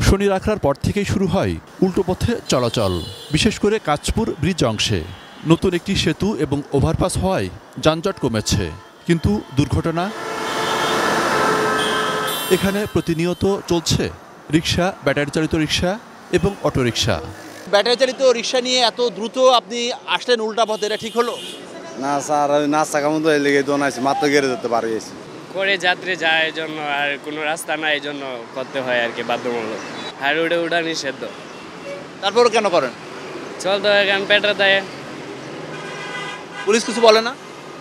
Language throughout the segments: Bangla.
শনির আখড়ার পর থেকেই শুরু হয় উল্টো পথে চলাচল, বিশেষ করে কাঁচপুর ব্রিজ অংশে। নতুন একটি সেতু এবং ওভারপাস হওয়ায় যানজট কমেছে, কিন্তু দুর্ঘটনা। এখানে প্রতিনিয়ত চলছে রিক্সা, ব্যাটারি চালিত রিক্সা এবং অটোরিকশা। ব্যাটারি চালিত রিক্সা নিয়ে এত দ্রুত আপনি আসলেন উল্টা পথে, এটা ঠিক হলো না স্যার? নাস্তা কেমন তো লেগে দোনাইছি, মাত্র গেড়ে যেতে পারি করে যাত্রী যায় এই জন্য, আর কোনো রাস্তা নাই এই জন্য করতে হয় আর কি, বাধ্যমূলক। হাইরোডে উঠা নিষিদ্ধ, তারপরও কেন করেন? চলতে হয় কারণ পেটে দেয়। পুলিশ কিছু বলে না?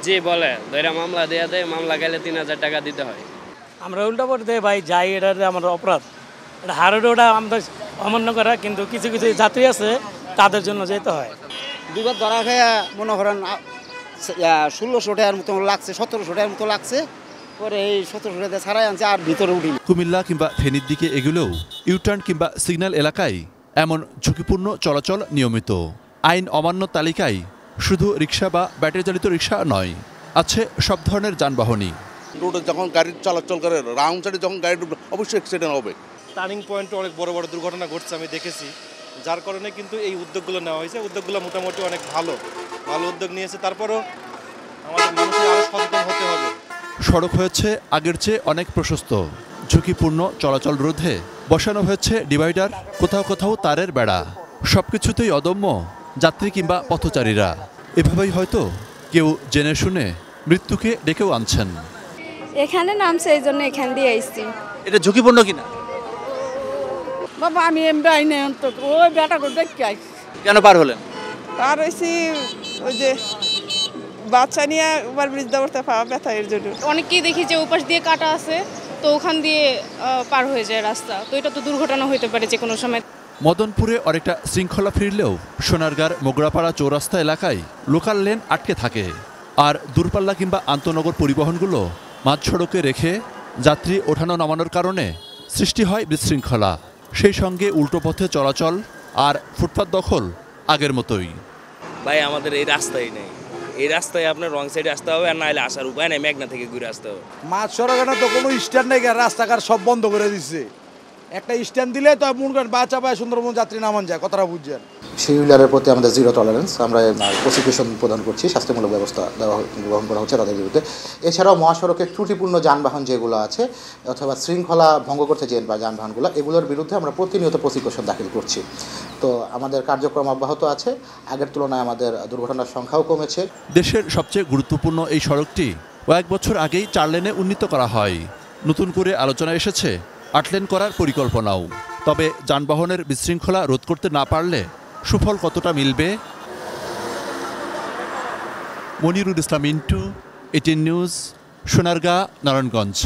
জি বলে, ধরে মামলা দেওয়া দেয়, মামলা গেলে 3000 টাকা দিতে হয়। আমরা উল্টা পথে ভাই যাই, এটা আমার অপরাধ। এটা হাইরোডে ওটা আমাদের অমান্য করা, কিন্তু কিছু কিছু যাত্রী আছে তাদের জন্য যেতে হয়। দুবার ধরা খেয়ে মনে করেন 1600 টাকার মতো লাগছে, 1700 টাকার মতো লাগছে। পরে এই 1700 টাকা ছাড়াই আনছে, আর ভিতরে উঠিনি। কুমিল্লা কিংবা ফেনীর দিকে এগুলোও ইউটার্ন কিংবা সিগন্যাল এলাকায় এমন ঝুঁকিপূর্ণ চলাচল নিয়মিত। আইন অমান্য তালিকায় শুধু রিক্সা বা ব্যাটারি চালিত রিক্সা নয়, আছে সব ধরনের যানবাহনই। রোডে যখন গাড়ি চলাচল করে, রাউন্ড সাইডে যখন গাড়ি ঢুকবে, অবশ্যই অ্যাক্সিডেন্ট হবে। টার্নিং পয়েন্টে অনেক বড় বড় দুর্ঘটনা ঘটছে, আমি দেখেছি। যার কারণে কিন্তু এই উদ্যোগগুলো নেওয়া হয়েছে। উদ্যোগগুলো মোটামুটি অনেক ভালো উদ্যোগ নিয়েছে। তারপরও আমাদের মানুষের আরও সচেতন হতে হবে। সড়ক হয়েছে আগের চেয়ে অনেক প্রশস্ত। ঝুঁকিপূর্ণ চলাচল রোধে বসানো হয়েছে ডিভাইডার, কোথাও কোথাও তারের বেড়া। সবকিছুতেই অদম্য যাত্রী কিংবা পথচারীরা। এভাবেই হয়তো কেউ জেনে শুনে মৃত্যুকে ডেকেও আনছেন। এখানে নামছে, এই জন্য এখান দিয়ে আইছি। এটা ঝুঁকিপূর্ণ কিনা? বাবা আমি এমনি আইনে অন্তত ওই বেটা করে দেখতে আইছি। কেন পার হলেন? পার হয়েছি ওই যে বাচ্চা নিয়ে ওভার ব্রিজ দেওয়াতে পাওয়া ব্যথা, এর জন্য। অনেককেই দেখি যে ওপাশ দিয়ে কাটা আছে, তো ওখান দিয়ে পার হয়ে যায় রাস্তা, তো এটা তো দুর্ঘটনা হতে পারে যে কোনো সময়। মদনপুরে অনেকটা শৃঙ্খলা ফিরলেও সোনারগাঁর মোগরাপাড়া চৌরাস্তা এলাকায় লোকাল লেন আটকে থাকে। আর দূরপাল্লা কিংবা আন্তনগর পরিবহনগুলো মাঝ সড়কে রেখে যাত্রী ওঠানো নামানোর কারণে সৃষ্টি হয় বিশৃঙ্খলা। সেই সঙ্গে উল্টো পথে চলাচল আর ফুটপাত দখল আগের মতোই। ভাই আমাদের এই রাস্তাই নেই, এই রাস্তায় আপনার রং সাইডে আসতে হবে, আর নাহলে আসার উপায় নেই, মেঘনা থেকে ঘুরে আসতে হবে। মাছ সড়কে তো কোনো স্ট্যান্ড নেই, রাস্তাঘাট সব বন্ধ করে দিচ্ছে। একটা স্ট্যান্ড দিলে তো মনে করেন বাচ্চা পায় সুন্দরবন যাত্রী নামান যায়, কথাটা বুঝছেন। সিভিলারের প্রতি আমাদের জিরো টলারেন্স, আমরা প্রসিকিউশন প্রদান করছি, শাস্তিমূলক ব্যবস্থা গ্রহণ করা হচ্ছে তাদের বিরুদ্ধে। এছাড়াও মহাসড়কে ত্রুটিপূর্ণ যানবাহন যেগুলো আছে অথবা শৃঙ্খলা ভঙ্গ করতে যে যানবাহনগুলো, এগুলোর বিরুদ্ধে আমরা প্রতিনিয়ত প্রসিকিউশন দাখিল করছি। তো আমাদের কার্যক্রম অব্যাহত আছে, আগের তুলনায় আমাদের দুর্ঘটনার সংখ্যাও কমেছে। দেশের সবচেয়ে গুরুত্বপূর্ণ এই সড়কটি কয়েক বছর আগেই 4 লেনে উন্নীত করা হয়। নতুন করে আলোচনায় এসেছে 8 লেন করার পরিকল্পনাও। তবে যানবাহনের বিশৃঙ্খলা রোধ করতে না পারলে সুফল কতটা মিলবে? মনিরুল ইসলাম, ইন্টু, 18 নিউজ, সোনারগাঁ, নারায়ণগঞ্জ।